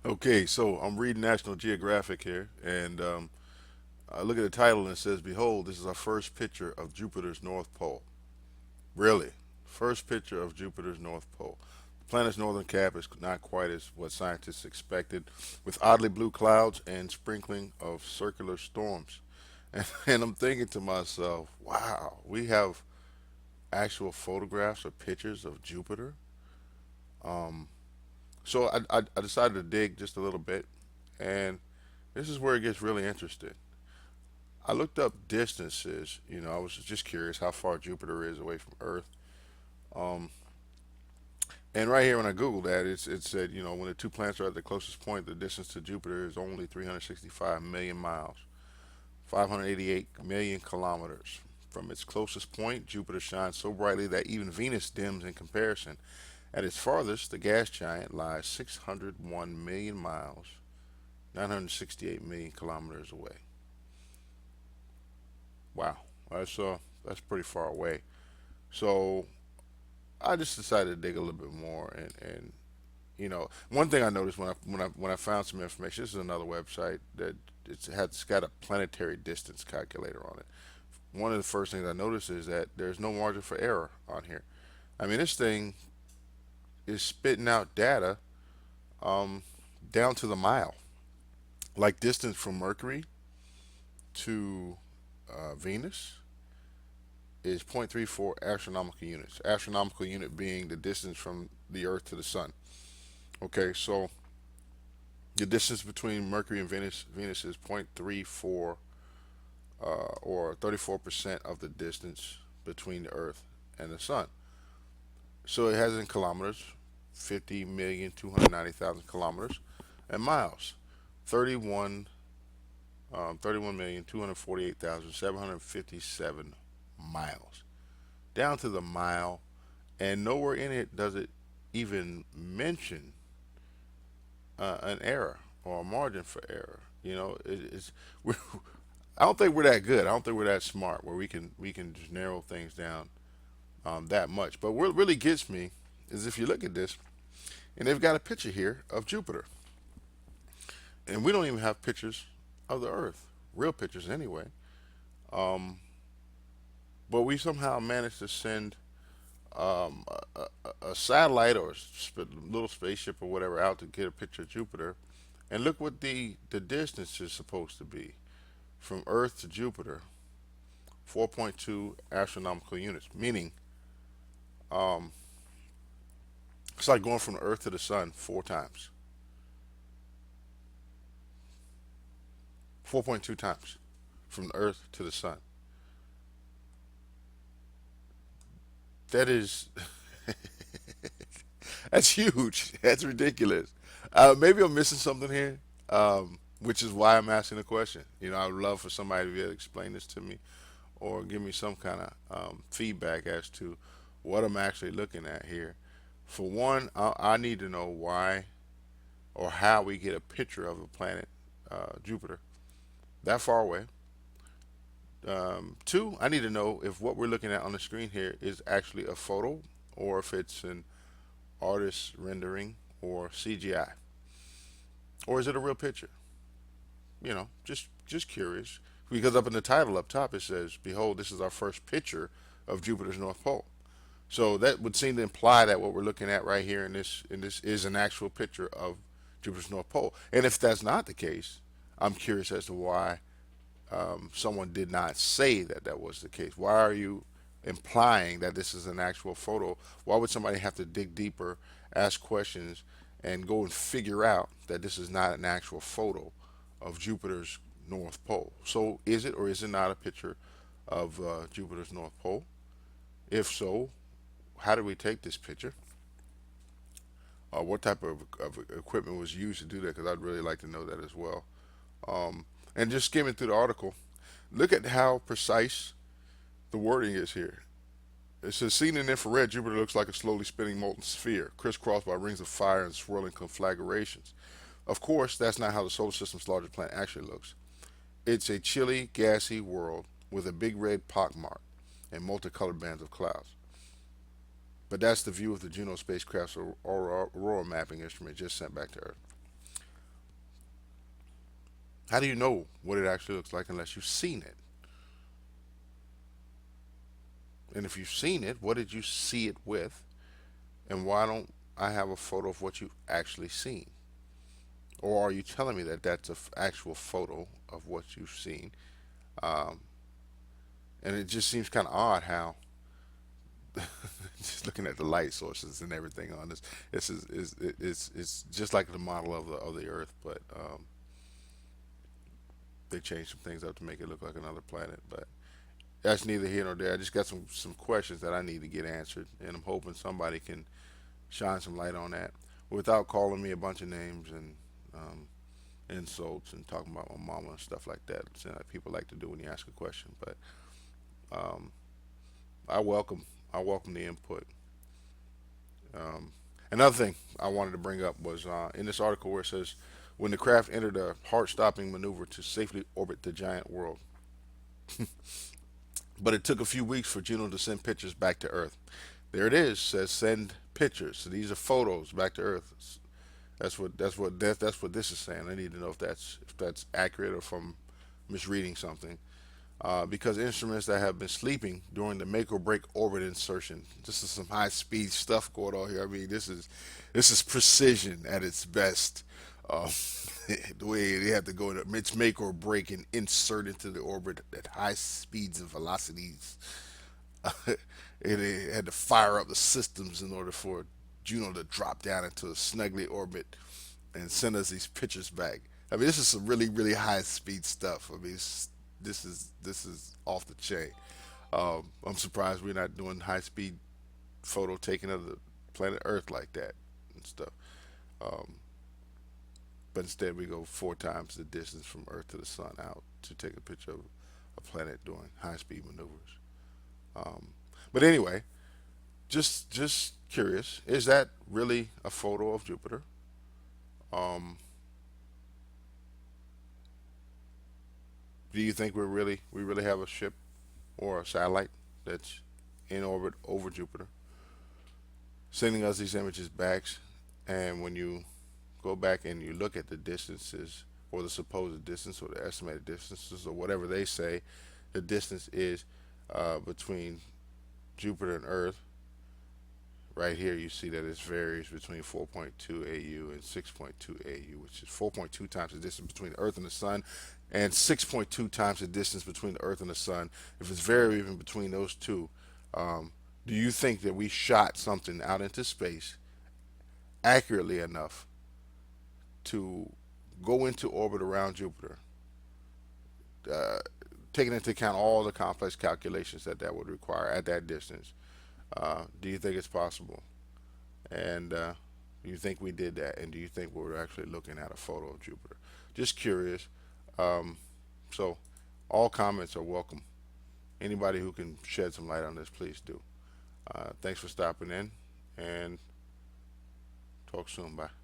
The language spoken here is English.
Okay, so I'm reading National Geographic here, and I look at the title and it says, "Behold, this is our first picture of Jupiter's North Pole." Really, first picture of Jupiter's North Pole. The planet's northern cap is not quite as what scientists expected, with oddly blue clouds and sprinkling of circular storms. And I'm thinking to myself, wow, we have actual photographs or pictures of Jupiter. Um, so I decided to dig just a little bit, and this is where it gets really interesting. I looked up distances. I was just curious how far Jupiter is away from Earth. Um, and right here, when I Googled that, it said, when the two planets are at the closest point, the distance to Jupiter is only 365 million miles, 588 million kilometers. From its closest point, Jupiter shines so brightly that even Venus dims in comparison. At its farthest, the gas giant lies 601 million miles, 968 million kilometers away. Wow, that's pretty far away. So I just decided to dig a little bit more, and one thing I noticed when I found some information. This is another website that it's got a planetary distance calculator on it. One of the first things I noticed is that there's no margin for error on here. I mean, this thing is spitting out data um, down to the mile, like distance from Mercury to Venus is 0.34 astronomical units. Astronomical unit being the distance from the Earth to the Sun. Okay, so the distance between Mercury and Venus is 0.34, or 34% of the distance between the Earth and the Sun. So it has in kilometers, 50,290,000 kilometers, and miles, 31 31,248,757 miles, down to the mile, and nowhere in it does it even mention an error or a margin for error. We're, I don't think we're that good. I don't think we're that smart where we can just narrow things down that much. But what really gets me is if you look at this, and they've got a picture here of Jupiter, and we don't even have pictures of the Earth, real pictures anyway. Um, but we somehow managed to send a satellite or little spaceship or whatever out to get a picture of Jupiter. And look what the distance is supposed to be from Earth to Jupiter, 4.2 astronomical units, meaning um, it's like going from the Earth to the Sun four times, 4.2 times from the Earth to the Sun. That is, that's huge. That's ridiculous. Maybe I'm missing something here, which is why I'm asking the question. I would love for somebody to be able to explain this to me or give me some kind of feedback as to what I'm actually looking at here. For one, I need to know why or how we get a picture of a planet, Jupiter, that far away. Two, I need to know if what we're looking at on the screen here is actually a photo or if it's an artist rendering or CGI, or is it a real picture? Just curious, because up in the title up top it says, "Behold, this is our first picture of Jupiter's North Pole." So that would seem to imply that what we're looking at right here in this is an actual picture of Jupiter's North Pole. And if that's not the case, I'm curious as to why someone did not say that that was the case. Why are you implying that this is an actual photo? Why would somebody have to dig deeper, ask questions, and go and figure out that this is not an actual photo of Jupiter's North Pole? So, is it or is it not a picture of Jupiter's North Pole? If so, how did we take this picture? What type of equipment was used to do that? Because I'd really like to know that as well. And just skimming through the article, look at how precise the wording is here. It says, seen in infrared, Jupiter looks like a slowly spinning molten sphere, crisscrossed by rings of fire and swirling conflagrations. Of course, that's not how the solar system's largest planet actually looks. It's a chilly, gassy world with a big red pockmark and multicolored bands of clouds. But that's the view of the Juno spacecraft's aurora mapping instrument just sent back to Earth. How do you know what it actually looks like unless you've seen it? And if you've seen it, what did you see it with? And why don't I have a photo of what you've actually seen? Or are you telling me that that's an actual photo of what you've seen? Um, and it just seems kind of odd how just looking at the light sources and everything on this it's just like the model of the Earth, but they changed some things up to make it look like another planet. But that's neither here nor there. I just got some questions that I need to get answered, and I'm hoping somebody can shine some light on that without calling me a bunch of names and um, insults and talking about my mama and stuff like that. It's like people like to do when you ask a question. But um, I welcome I welcome the input. Um, Another thing I wanted to bring up was in this article where it says when the craft entered a heart-stopping maneuver to safely orbit the giant world, but it took a few weeks for Juno to send pictures back to Earth. There it is. Says send pictures. So these are photos back to Earth. That's what this is saying. I need to know if that's accurate or if I'm misreading something. Because instruments that have been sleeping during the make or break orbit insertion. This is some high speed stuff going on here. I mean, this is precision at its best. Um, the way they have to go to its make or break and insert into the orbit at high speeds and velocities. It had to fire up the systems in order for Juno to drop down into a snuggly orbit and send us these pictures back. I mean, this is some really high speed stuff. I mean, this is off the chain. I'm surprised we're not doing high speed photo taking of the planet Earth like that and stuff. Um, but instead, we go 4 times the distance from Earth to the Sun out to take a picture of a planet doing high speed maneuvers. Um, but anyway, just curious, is that really a photo of Jupiter? Um, do you think we really have a ship or a satellite that's in orbit over Jupiter, sending us these images back? And when you go back and you look at the distances or the supposed distance or the estimated distances or whatever they say the distance is between Jupiter and Earth. Right here, you see that it varies between 4.2 AU and 6.2 AU, which is 4.2 times the distance between the Earth and the Sun, and 6.2 times the distance between the Earth and the Sun. If it's very even between those two, um, do you think that we shot something out into space accurately enough to go into orbit around Jupiter, uh, taking into account all the complex calculations that would require at that distance? Do you think it's possible? And do you think we did that? And do you think we're actually looking at a photo of Jupiter? Just curious. Um, so, all comments are welcome. Anybody who can shed some light on this, please do. Thanks for stopping in, and talk soon. Bye.